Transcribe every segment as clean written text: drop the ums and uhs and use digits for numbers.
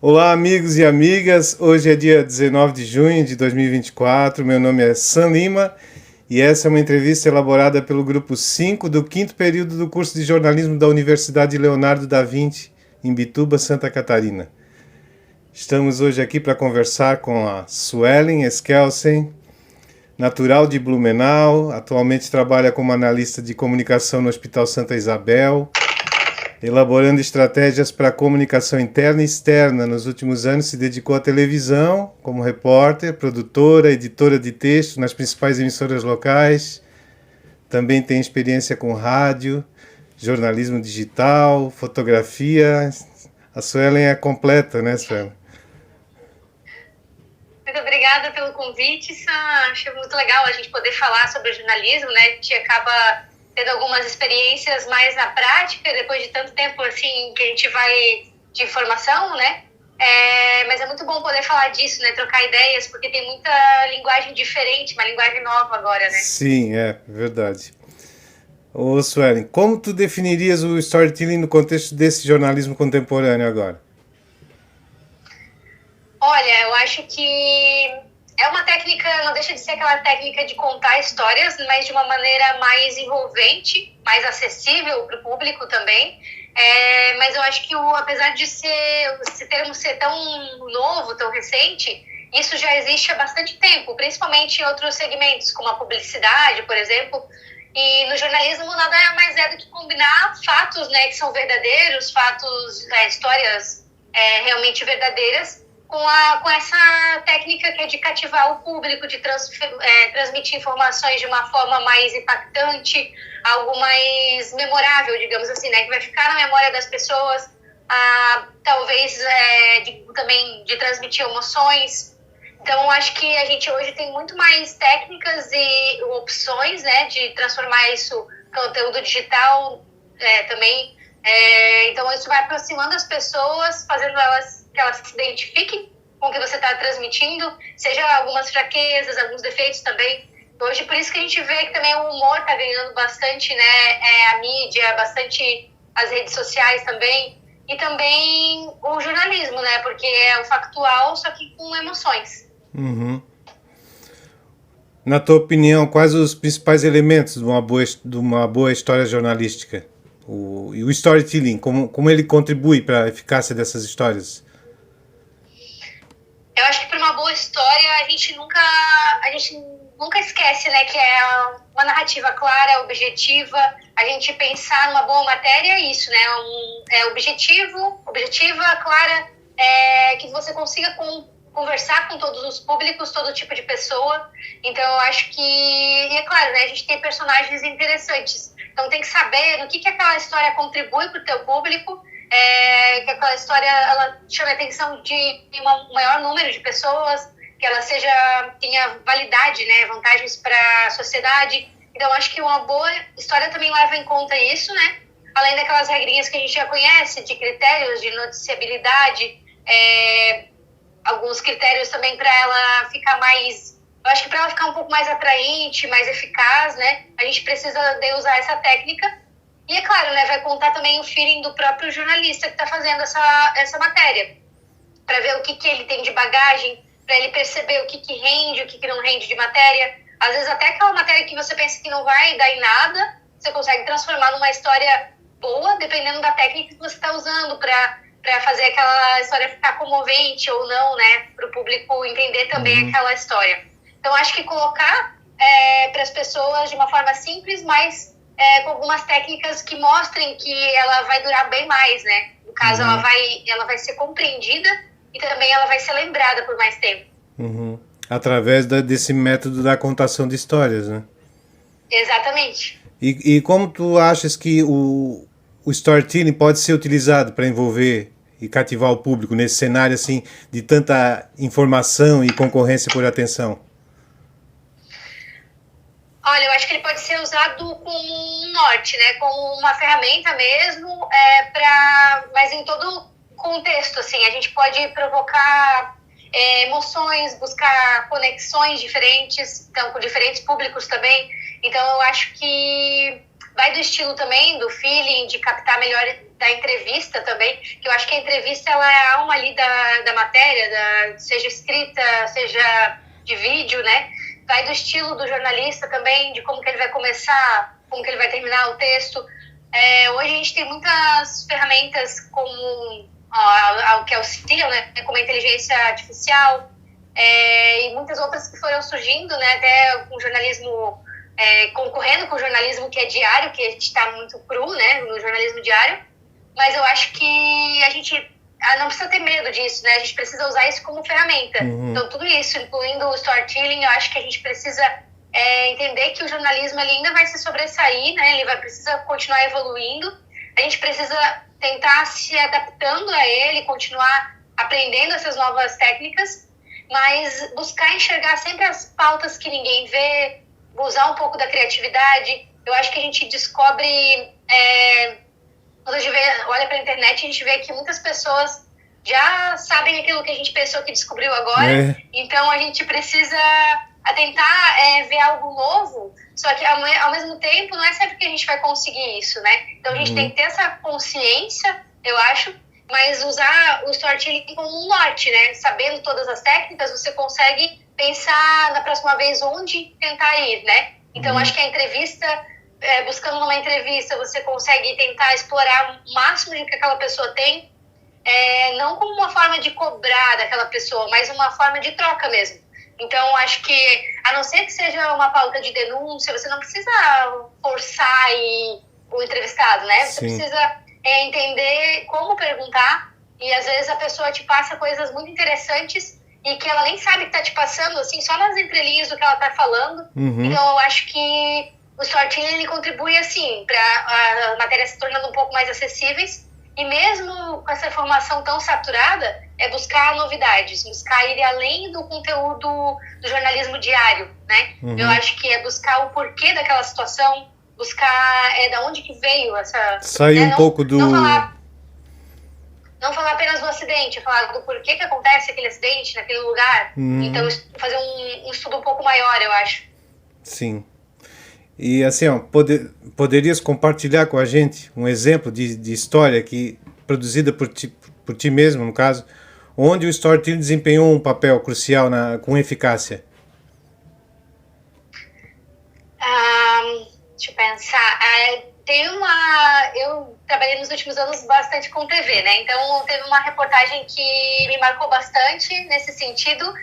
Olá, amigos e amigas. Hoje é dia 19 de junho de 2024. Meu nome é Sam Lima e essa é uma entrevista elaborada pelo grupo 5 do quinto período do curso de jornalismo da Universidade Leonardo da Vinci, em Bituba, Santa Catarina. Estamos hoje aqui para conversar com a Suelen Eskelsen, natural de Blumenau, atualmente trabalha como analista de comunicação no Hospital Santa Isabel, elaborando estratégias para comunicação interna e externa. Nos últimos anos se dedicou à televisão, como repórter, produtora, editora de texto nas principais emissoras locais. Também tem experiência com rádio, jornalismo digital, fotografia. A Suelen é completa, né, Suelen? Muito obrigada pelo convite, Sam. Acho muito legal a gente poder falar sobre jornalismo, né? A gente acaba tendo algumas experiências mais na prática, depois de tanto tempo assim que a gente vai de informação, né? Mas é muito bom poder falar disso, né? Trocar ideias, porque tem muita linguagem diferente, uma linguagem nova agora, né? Sim, é verdade. Ô Suelen, como tu definirias o storytelling no contexto desse jornalismo contemporâneo agora? Olha, eu acho que é uma técnica, não deixa de ser aquela técnica de contar histórias, mas de uma maneira mais envolvente, mais acessível para o público também. Mas eu acho que apesar de esse termo ser tão novo, tão recente, isso já existe há bastante tempo, principalmente em outros segmentos, como a publicidade, por exemplo. E no jornalismo nada mais é do que combinar fatos, né, que são verdadeiros, fatos, histórias realmente verdadeiras, com essa técnica que é de cativar o público, de transmitir informações de uma forma mais impactante, algo mais memorável, digamos assim, né? Que vai ficar na memória das pessoas, talvez também de transmitir emoções. Então, acho que a gente hoje tem muito mais técnicas e opções, né? De transformar isso em conteúdo digital também. Então, isso vai aproximando as pessoas, fazendo que elas se identifiquem com o que você está transmitindo, seja algumas fraquezas, alguns defeitos também. Hoje, por isso que a gente vê que também o humor está ganhando bastante, né? A mídia, bastante as redes sociais também, e também o jornalismo, né? Porque é o factual, só que com emoções. Uhum. Na tua opinião, quais os principais elementos de uma boa história jornalística? E o storytelling, como ele contribui para a eficácia dessas histórias? Eu acho que para uma boa história a gente nunca esquece, né, que é uma narrativa clara, objetiva. A gente pensar numa boa matéria é isso, né, objetiva, clara, que você consiga conversar com todos os públicos, todo tipo de pessoa. Então eu acho que, e é claro, né, a gente tem personagens interessantes. Então tem que saber no que aquela história contribui para o teu público, que aquela história ela chame a atenção de um maior número de pessoas, que ela tenha validade, né, vantagens para a sociedade. Então acho que uma boa história também leva em conta isso, né? Além daquelas regrinhas que a gente já conhece, de critérios de noticiabilidade, alguns critérios também para ela ficar mais... Eu acho que para ela ficar um pouco mais atraente, mais eficaz, né, a gente precisa de usar essa técnica. E é claro, né, vai contar também o feeling do próprio jornalista que está fazendo essa matéria, para ver o que ele tem de bagagem, para ele perceber o que rende, o que não rende de matéria. Às vezes até aquela matéria que você pensa que não vai dar em nada, você consegue transformar numa história boa, dependendo da técnica que você está usando para fazer aquela história ficar comovente ou não, né, para o público entender também aquela história. Então, acho que colocar para as pessoas de uma forma simples, mas com algumas técnicas que mostrem que ela vai durar bem mais, né? No caso, ela vai ser compreendida e também ela vai ser lembrada por mais tempo. Uhum. Através desse método da contação de histórias, né? Exatamente. E como tu achas que o storytelling pode ser utilizado para envolver e cativar o público nesse cenário assim de tanta informação e concorrência por atenção? Olha, eu acho que ele pode ser usado como um norte, né? Como uma ferramenta mesmo, mas em todo contexto, assim. A gente pode provocar emoções, buscar conexões diferentes, então, com diferentes públicos também. Então, eu acho que vai do estilo também, do feeling, de captar melhor da entrevista também, que eu acho que a entrevista ela é a alma ali da matéria, seja escrita, seja de vídeo, né? Vai do estilo do jornalista também, de como que ele vai começar, como que ele vai terminar o texto. Hoje a gente tem muitas ferramentas como que auxiliam, né? Como a inteligência artificial, e muitas outras que foram surgindo, né? Até com o jornalismo, concorrendo com o jornalismo que é diário, que a gente está muito cru, né? No jornalismo diário. Mas eu acho que a gente não precisa ter medo disso, né? A gente precisa usar isso como ferramenta. Então, tudo isso, incluindo o storytelling, eu acho que a gente precisa entender que o jornalismo ele ainda vai se sobressair, né? Ele vai precisar continuar evoluindo. A gente precisa tentar se adaptando a ele, continuar aprendendo essas novas técnicas, mas buscar enxergar sempre as pautas que ninguém vê, usar um pouco da criatividade. Eu acho que a gente descobre... Quando a gente olha para a internet, a gente vê que muitas pessoas já sabem aquilo que a gente pensou que descobriu agora. Então, a gente precisa tentar ver algo novo, só que ao mesmo tempo, não é sempre que a gente vai conseguir isso, né? Então, a gente tem que ter essa consciência, eu acho, mas usar o storytelling como um norte, né? Sabendo todas as técnicas, você consegue pensar na próxima vez onde tentar ir, né? Então, acho que a entrevista... buscando numa entrevista, você consegue tentar explorar o máximo de que aquela pessoa tem, não como uma forma de cobrar daquela pessoa, mas uma forma de troca mesmo. Então, acho que, a não ser que seja uma pauta de denúncia, você não precisa forçar o entrevistado, né? Você precisa entender como perguntar, e às vezes a pessoa te passa coisas muito interessantes e que ela nem sabe que está te passando, assim, só nas entrelinhas do que ela está falando. Então, eu acho que o storytelling ele contribui assim para a matéria se tornando um pouco mais acessíveis, e mesmo com essa informação tão saturada, buscar novidades, buscar ir além do conteúdo do jornalismo diário, né? Eu acho que buscar o porquê daquela situação, buscar da onde que veio essa... Sair um pouco do... Não falar apenas do acidente, falar do porquê que acontece aquele acidente naquele lugar. Então, fazer um estudo um pouco maior, eu acho. Sim. E assim, poderias compartilhar com a gente um exemplo de história produzida por ti mesmo, no caso, onde o storytelling desempenhou um papel crucial com eficácia? Deixa eu pensar. Eu trabalhei nos últimos anos bastante com TV, né? Então, teve uma reportagem que me marcou bastante nesse sentido,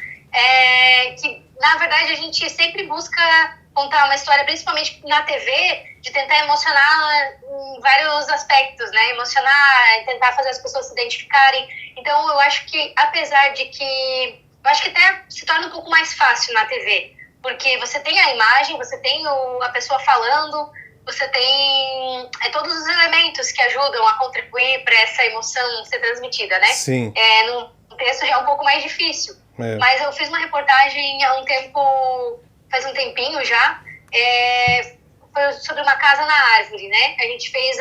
que, na verdade, a gente sempre busca contar uma história, principalmente na TV, de tentar emocionar em vários aspectos, né? Emocionar, tentar fazer as pessoas se identificarem. Então, eu acho que, apesar de que... Eu acho que até se torna um pouco mais fácil na TV, porque você tem a imagem, você tem a pessoa falando, você tem todos os elementos que ajudam a contribuir para essa emoção ser transmitida, né? Sim. No texto já é um pouco mais difícil. Mas eu fiz uma reportagem faz um tempinho já, foi sobre uma casa na árvore, né? A gente fez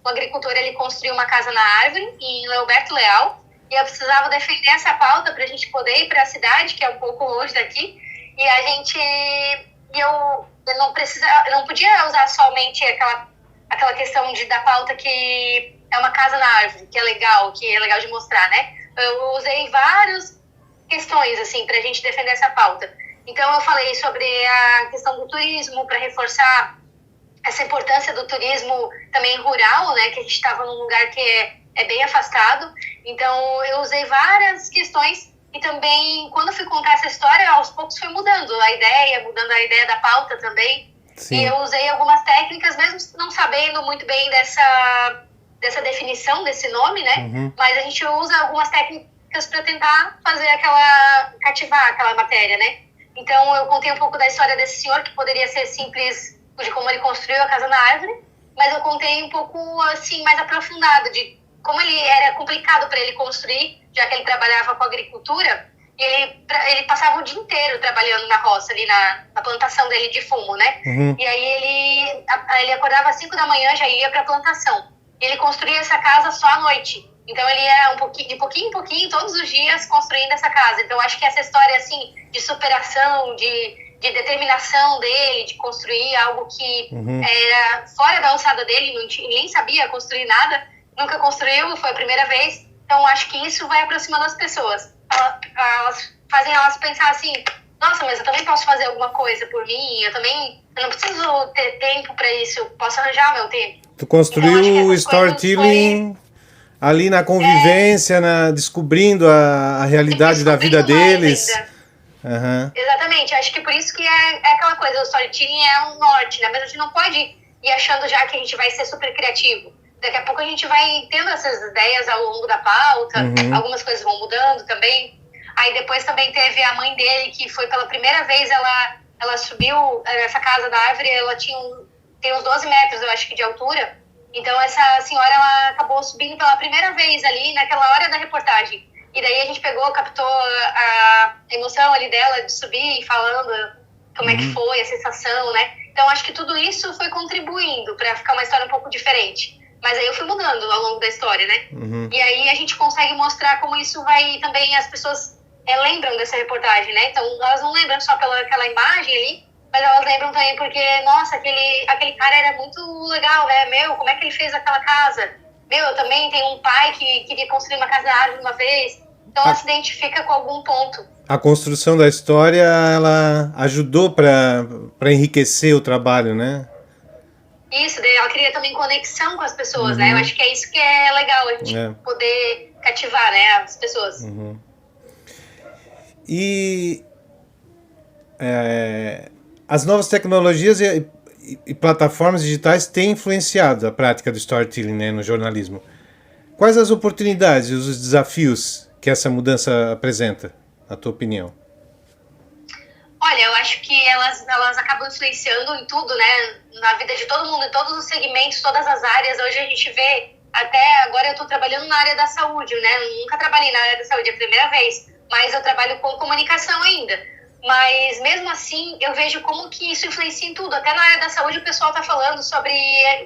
o agricultor, ele construiu uma casa na árvore em Leoberto Leal, e eu precisava defender essa pauta para a gente poder ir para a cidade, que é um pouco longe daqui, e eu não podia usar somente aquela questão da pauta que é uma casa na árvore, que é legal de mostrar, né? Eu usei várias questões, assim, para a gente defender essa pauta. Então, eu falei sobre a questão do turismo, para reforçar essa importância do turismo também rural, né? Que a gente estava num lugar que é bem afastado. Então, eu usei várias questões, e também, quando eu fui contar essa história, aos poucos foi mudando a ideia da pauta também. Sim. E eu usei algumas técnicas, mesmo não sabendo muito bem dessa definição, desse nome, né? Mas a gente usa algumas técnicas para tentar cativar aquela matéria, né? Então, eu contei um pouco da história desse senhor, que poderia ser simples, de como ele construiu a casa na árvore, mas eu contei um pouco, assim, mais aprofundado, de como era complicado para ele construir, já que ele trabalhava com agricultura, e ele passava o dia inteiro trabalhando na roça, ali na plantação dele de fumo, né? E aí ele acordava às 5 da manhã, já ia para a plantação. E ele construía essa casa só à noite. Então, ele ia de pouquinho em pouquinho, todos os dias, construindo essa casa. Então, acho que essa história, assim, de superação, de determinação dele, de construir algo que era fora da alçada dele, nem sabia construir nada, nunca construiu, foi a primeira vez. Então, acho que isso vai aproximando as pessoas. Elas fazem elas pensar assim, nossa, mas eu também posso fazer alguma coisa por mim, eu não preciso ter tempo para isso, eu posso arranjar meu tempo. Tu construiu o storytelling ali na convivência, descobrindo a realidade da vida deles. Uhum. Exatamente, acho que por isso que é aquela coisa, o storytelling é um norte, né? Mas a gente não pode ir achando já que a gente vai ser super criativo. Daqui a pouco a gente vai tendo essas ideias ao longo da pauta, algumas coisas vão mudando também. Aí depois também teve a mãe dele, que foi pela primeira vez, ela subiu essa casa da árvore, ela tem uns 12 metros, eu acho que, de altura. Então essa senhora, ela acabou subindo pela primeira vez ali, naquela hora da reportagem. E daí a gente captou a emoção ali dela de subir e falando como é que foi, a sensação, né? Então acho que tudo isso foi contribuindo para ficar uma história um pouco diferente. Mas aí eu fui mudando ao longo da história, né? E aí a gente consegue mostrar como isso vai também, as pessoas lembram dessa reportagem, né? Então elas não lembram só pelaquela imagem ali, mas elas lembram também porque, nossa, aquele cara era muito legal, né? Meu, como é que ele fez aquela casa? Meu, eu também tenho um pai que queria construir uma casa da árvore uma vez. Então ela se identifica com algum ponto. A construção da história, ela ajudou para enriquecer o trabalho, né? Isso, ela cria também conexão com as pessoas, né? Eu acho que é isso que é legal, a gente poder cativar, né, as pessoas. E as novas tecnologias e plataformas digitais têm influenciado a prática do storytelling, né, no jornalismo. Quais as oportunidades e os desafios que essa mudança apresenta, na tua opinião? Olha, eu acho que elas acabam influenciando em tudo, né? Na vida de todo mundo, em todos os segmentos, todas as áreas. Hoje a gente vê, até agora eu estou trabalhando na área da saúde, né? Eu nunca trabalhei na área da saúde, é a primeira vez, mas eu trabalho com comunicação ainda. Mas mesmo assim, eu vejo como que isso influencia em tudo. Até na área da saúde o pessoal está falando sobre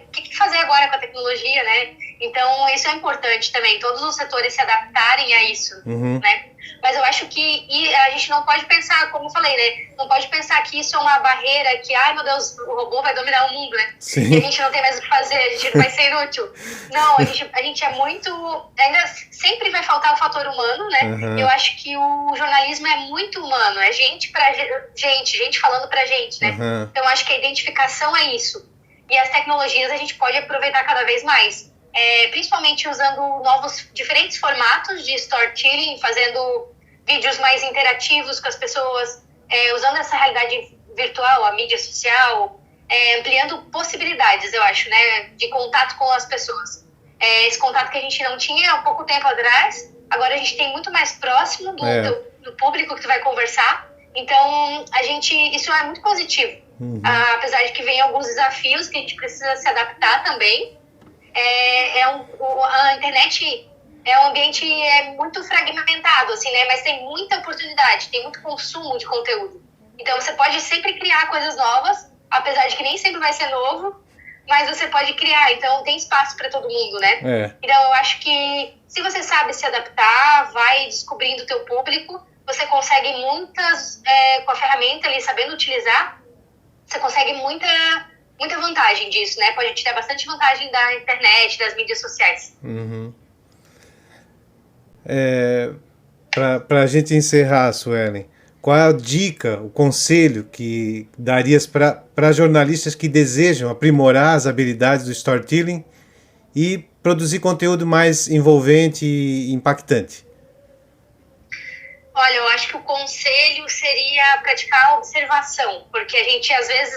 o que fazer agora com a tecnologia, né? Então isso é importante também, todos os setores se adaptarem a isso, né? Mas eu acho que a gente não pode pensar, como eu falei, né? Não pode pensar que isso é uma barreira, que, ai meu Deus, o robô vai dominar o mundo, né? Sim. E a gente não tem mais o que fazer, a gente não vai ser inútil. Não, a gente é muito... Ainda sempre vai faltar o fator humano, né? Eu acho que o jornalismo é muito humano, é gente pra gente falando pra gente, né? Então eu acho que a identificação é isso. E as tecnologias a gente pode aproveitar cada vez mais. Principalmente usando diferentes formatos de storytelling, fazendo vídeos mais interativos com as pessoas, usando essa realidade virtual, a mídia social, ampliando possibilidades, eu acho, né, de contato com as pessoas. Esse contato que a gente não tinha há pouco tempo atrás, agora a gente tem muito mais próximo do público que tu vai conversar. Então, isso é muito positivo. Apesar de que vem alguns desafios que a gente precisa se adaptar também. A internet é um ambiente muito fragmentado, assim, né? Mas tem muita oportunidade, tem muito consumo de conteúdo. Então você pode sempre criar coisas novas, apesar de que nem sempre vai ser novo, mas você pode criar, então tem espaço para todo mundo, né? Então eu acho que se você sabe se adaptar, vai descobrindo o teu público, você consegue com a ferramenta ali, sabendo utilizar, você consegue muita vantagem disso, né? Pode tirar bastante vantagem da internet, das mídias sociais. Para a gente encerrar, Suelen, qual é a dica, o conselho que darias para jornalistas que desejam aprimorar as habilidades do storytelling e produzir conteúdo mais envolvente e impactante? Olha, eu acho que o conselho seria praticar a observação, porque a gente às vezes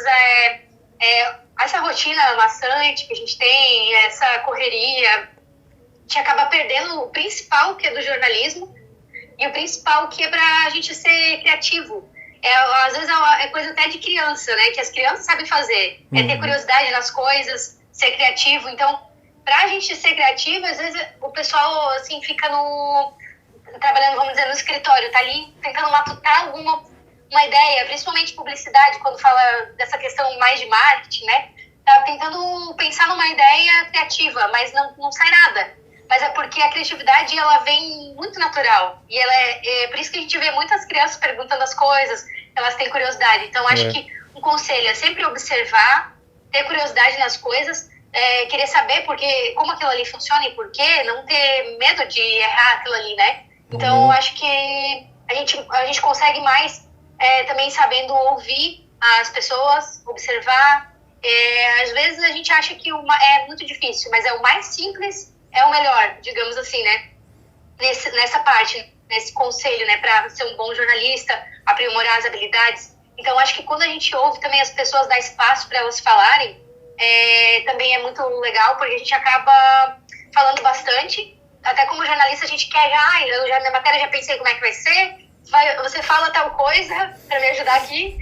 essa rotina maçante que a gente tem, essa correria, a gente acaba perdendo o principal que é do jornalismo e o principal que é pra gente ser criativo. Às vezes é coisa até de criança, né? Que as crianças sabem fazer. Ter curiosidade nas coisas, ser criativo. Então, pra gente ser criativo, às vezes o pessoal, assim, fica trabalhando, vamos dizer, no escritório, tá ali tentando matutar uma ideia, principalmente publicidade, quando fala dessa questão mais de marketing, né? Tá tentando pensar numa ideia criativa, mas não sai nada. Mas é porque a criatividade, ela vem muito natural. E é por isso que a gente vê muitas crianças perguntando as coisas, elas têm curiosidade. Então, acho que um conselho é sempre observar, ter curiosidade nas coisas, querer saber como aquilo ali funciona e por quê, não ter medo de errar aquilo ali, né? Então, eu acho que a gente consegue mais também sabendo ouvir as pessoas, observar. Às vezes a gente acha que é muito difícil, mas o mais simples é o melhor, digamos assim, né? Nessa parte, nesse conselho, né? Para ser um bom jornalista, aprimorar as habilidades. Então, acho que quando a gente ouve também as pessoas, dar espaço para elas falarem, também é muito legal, porque a gente acaba falando bastante. Até como jornalista, a gente quer eu já na matéria já pensei como é que vai ser. Você fala tal coisa para me ajudar aqui,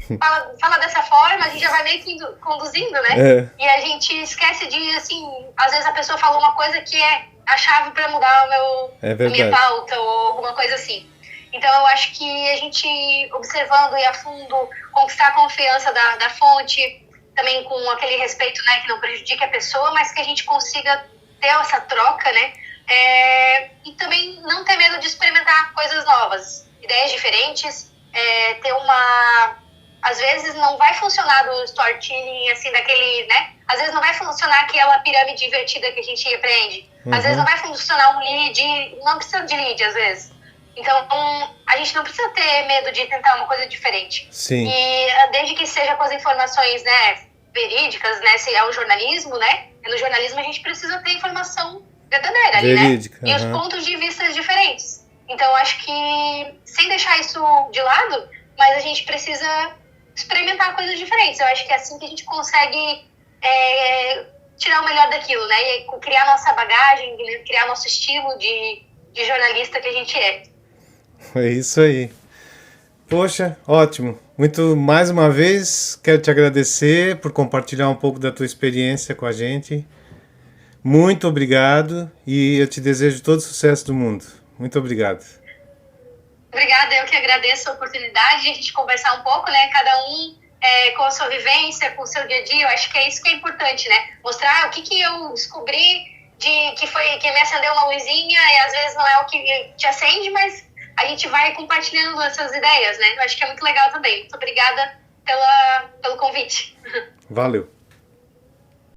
fala dessa forma, a gente já vai meio que conduzindo, né? E a gente esquece de, assim, às vezes a pessoa fala uma coisa que é a chave para mudar a minha pauta ou alguma coisa assim. Então, eu acho que a gente, observando e a fundo, conquistar a confiança da fonte, também com aquele respeito, né, que não prejudique a pessoa, mas que a gente consiga ter essa troca, né? E também não ter medo de experimentar coisas novas, ideias diferentes, às vezes não vai funcionar do storytelling, assim, daquele, né? Às vezes não vai funcionar aquela pirâmide invertida que a gente aprende. Às vezes não vai funcionar um lead, não precisa de lead, às vezes. Então, a gente não precisa ter medo de tentar uma coisa diferente. Sim. E desde que seja com as informações, né, verídicas, né, se é o jornalismo, né? No jornalismo a gente precisa ter informação verdadeira ali, verídica, né? E os pontos de vista diferentes. Então, acho que, sem deixar isso de lado, mas a gente precisa experimentar coisas diferentes. Eu acho que é assim que a gente consegue tirar o melhor daquilo, né? E criar nossa bagagem, criar nosso estilo de jornalista que a gente é. É isso aí. Poxa, ótimo. Mais uma vez, quero te agradecer por compartilhar um pouco da tua experiência com a gente. Muito obrigado e eu te desejo todo o sucesso do mundo. Muito obrigado. Obrigada, eu que agradeço a oportunidade de a gente conversar um pouco, né? Cada um com a sua vivência, com o seu dia a dia. Eu acho que é isso que é importante, né? Mostrar o que eu descobri que me acendeu uma luzinha e às vezes não é o que te acende, mas a gente vai compartilhando essas ideias, né? Eu acho que é muito legal também. Muito obrigada pelo convite. Valeu.